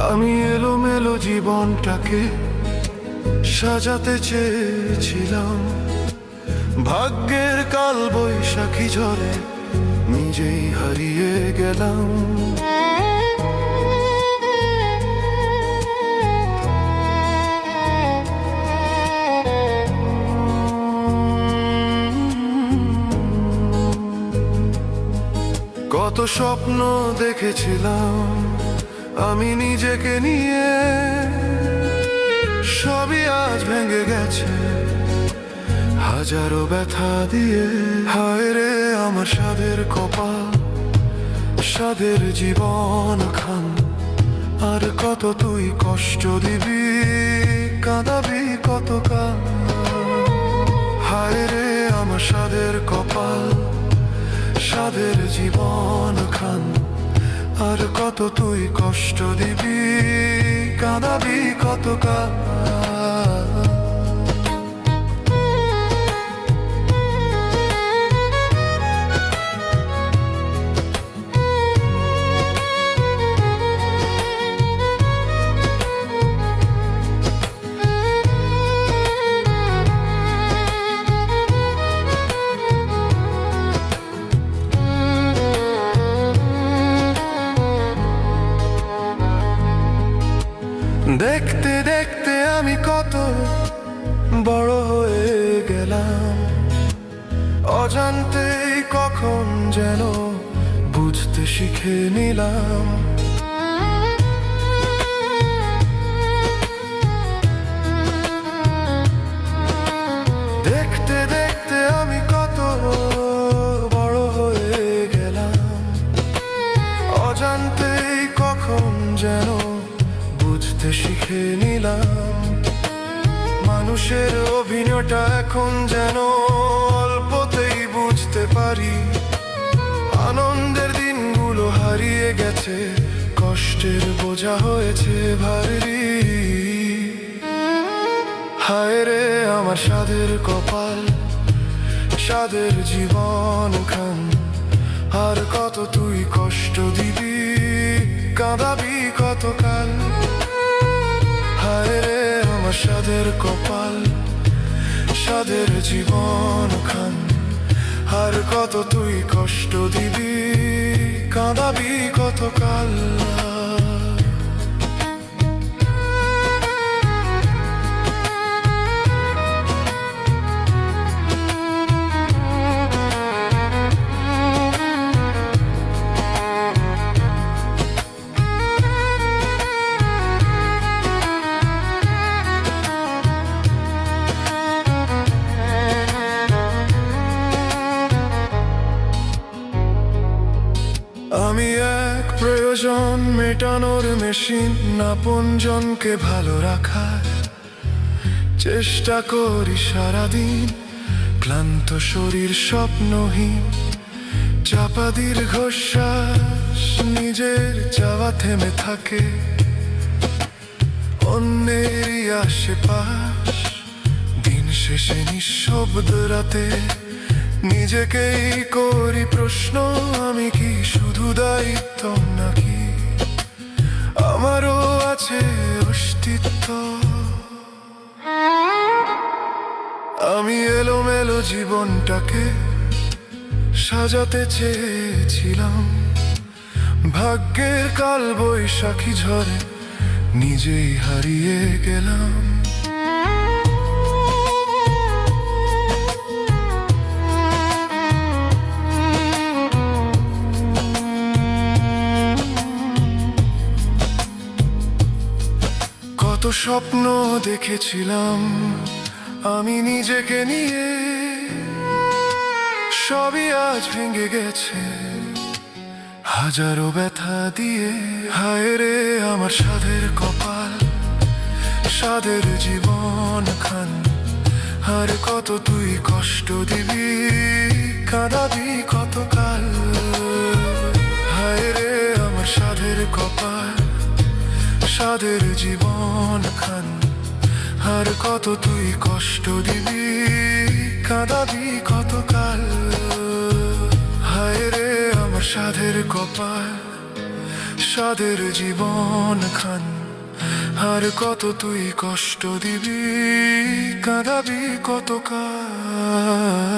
আমি এলোমেলো জীবনটাকে সাজাতে চেয়েছিলাম, ভাগ্যের কাল বৈশাখী ঝড়ে নিজেই হারিয়ে গেলাম। কত স্বপ্ন দেখেছিলাম আমি নিজেকে নিয়ে, সবই আজ ভেঙে গেছে হাজারো ব্যথা দিয়ে। হায় রে আমার সাধের কপাল, সাধের জীবন খান, আর কত তুই কষ্ট দিবি, কাঁদাবি কতকাল। হায় রে আমার সাধের কপাল, সাধের জীবন খান, আর কত তুই কষ্ট দিবি, কাঁদাবি কতকাল। দেখতে দেখতে আমি কত বড় হয়ে গেলাম, অজান্তেই কখন যেন বুঝতে শিখে নিলাম। দেখতে দেখতে আমি কত বড় হয়ে গেলাম, অজান্তেই কখন যেন বুঝতে শিখে নিলাম। মানুষের অভিনয়টা এখন যেন অল্পতেই বুঝতে পারি, আনন্দের দিনগুলো হারিয়ে গেছে, কষ্টের বোঝা হয়েছে ভারী। হায় রে আমার সাধের কপাল, সাধের জীবন খান, আর কত তুই কষ্ট দিবি, কাঁদাবি কতকাল। হায় রে আমার সাধের কপাল, সাধের জীবন খান, আর কত তুই কষ্ট দিবি, কাঁদাবি কতকাল। আমি এক প্রয়োজন মেটানোর মেশিন, আপনজনকে ভালো রাখার চেষ্টা করি সারাদিন, ক্লান্ত শরীর স্বপ্নহীন, চাপা দীর্ঘশ্বাস, নিজের চাওয়া থেমে থাকে, অন্যেরই আশেপাশ, দিন শেষে নিঃশব্দ রাতে নিজেকেই করি প্রশ্ন, আমি কি শুধু দায়িত্ব নাকি আমারও আছে অস্তিত্ব। আমি এলোমেলো জীবনটাকে সাজাতে চেয়েছিলাম, ভাগ্যের কাল বৈশাখী ঝড়ে নিজেই হারিয়ে গেলাম। কত স্বপ্ন দেখেছিলাম আমি নিজেকে নিয়ে, সবই আজ ভেঙে গেছে হাজারো ব্যথা দিয়ে। হায় রে আমার সাধের কপাল, সাধের জীবন খান, আর কত তুই কষ্ট দিবি, কাঁদাবি কতকাল। হায় রে আমার সাধের কপাল, সাধের জীবন খান, আর কত তুই কষ্ট দিবি, কাঁদাবি কতকাল। হায় রে আমার সাধের কপাল, সাধের জীবন খান, আর কত তুই কষ্ট দিবি, কাঁদাবি কত কাল।